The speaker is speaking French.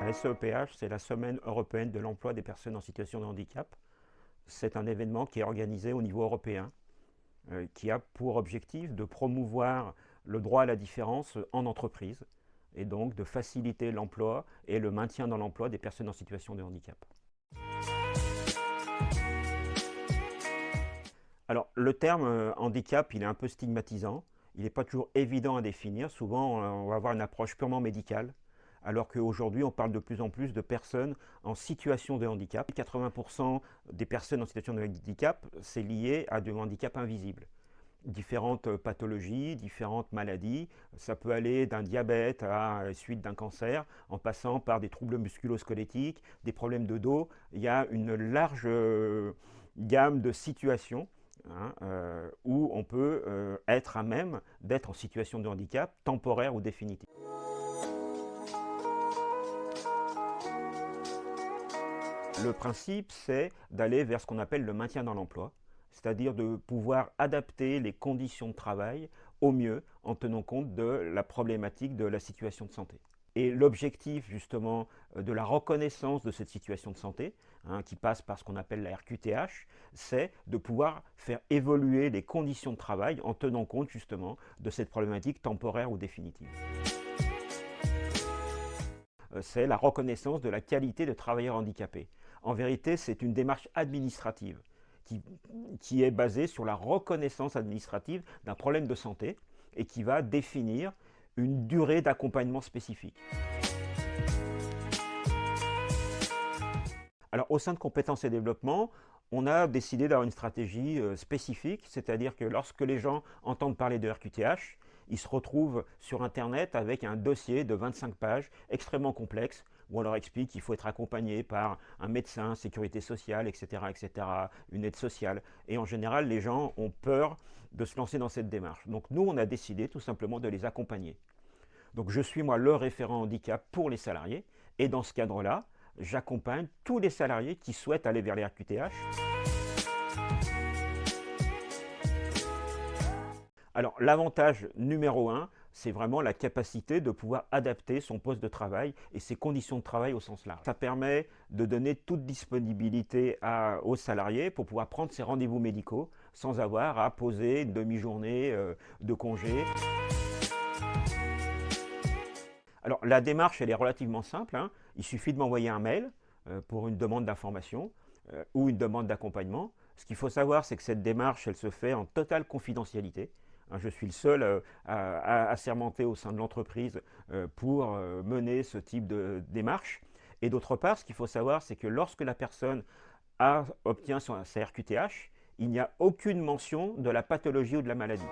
La SEPH, c'est la Semaine européenne de l'emploi des personnes en situation de handicap. C'est un événement qui est organisé au niveau européen, qui a pour objectif de promouvoir le droit à la différence en entreprise et donc de faciliter l'emploi et le maintien dans l'emploi des personnes en situation de handicap. Alors, le terme handicap, il est un peu stigmatisant. Il n'est pas toujours évident à définir. Souvent, on va avoir une approche purement médicale, alors qu'aujourd'hui, on parle de plus en plus de personnes en situation de handicap. 80% des personnes en situation de handicap, c'est lié à du handicap invisible. Différentes pathologies, différentes maladies. Ça peut aller d'un diabète à la suite d'un cancer, en passant par des troubles musculo-squelettiques, des problèmes de dos. Il y a une large gamme de situations où on peut être à même d'être en situation de handicap temporaire ou définitif. Le principe, c'est d'aller vers ce qu'on appelle le maintien dans l'emploi, c'est-à-dire de pouvoir adapter les conditions de travail au mieux en tenant compte de la problématique de la situation de santé. Et l'objectif justement de la reconnaissance de cette situation de santé, qui passe par ce qu'on appelle la RQTH, c'est de pouvoir faire évoluer les conditions de travail en tenant compte justement de cette problématique temporaire ou définitive. C'est la reconnaissance de la qualité de travailleur handicapé. En vérité, c'est une démarche administrative qui est basée sur la reconnaissance administrative d'un problème de santé et qui va définir une durée d'accompagnement spécifique. Alors, au sein de compétences et développement, on a décidé d'avoir une stratégie spécifique, c'est-à-dire que lorsque les gens entendent parler de RQTH, ils se retrouvent sur Internet avec un dossier de 25 pages extrêmement complexe où on leur explique qu'il faut être accompagné par un médecin, sécurité sociale, etc., une aide sociale. Et en général, les gens ont peur de se lancer dans cette démarche. Donc nous, on a décidé tout simplement de les accompagner. Donc je suis moi le référent handicap pour les salariés et dans ce cadre-là, j'accompagne tous les salariés qui souhaitent aller vers les RQTH. Alors l'avantage numéro 1, c'est vraiment la capacité de pouvoir adapter son poste de travail et ses conditions de travail au sens large. Ça permet de donner toute disponibilité aux salariés pour pouvoir prendre ses rendez-vous médicaux sans avoir à poser une demi-journée de congé. Alors la démarche, elle est relativement simple. Il suffit de m'envoyer un mail pour une demande d'information ou une demande d'accompagnement. Ce qu'il faut savoir, c'est que cette démarche, elle se fait en totale confidentialité. Je suis le seul assermenté au sein de l'entreprise pour mener ce type de démarche. Et d'autre part, ce qu'il faut savoir, c'est que lorsque la personne obtient sa RQTH, il n'y a aucune mention de la pathologie ou de la maladie.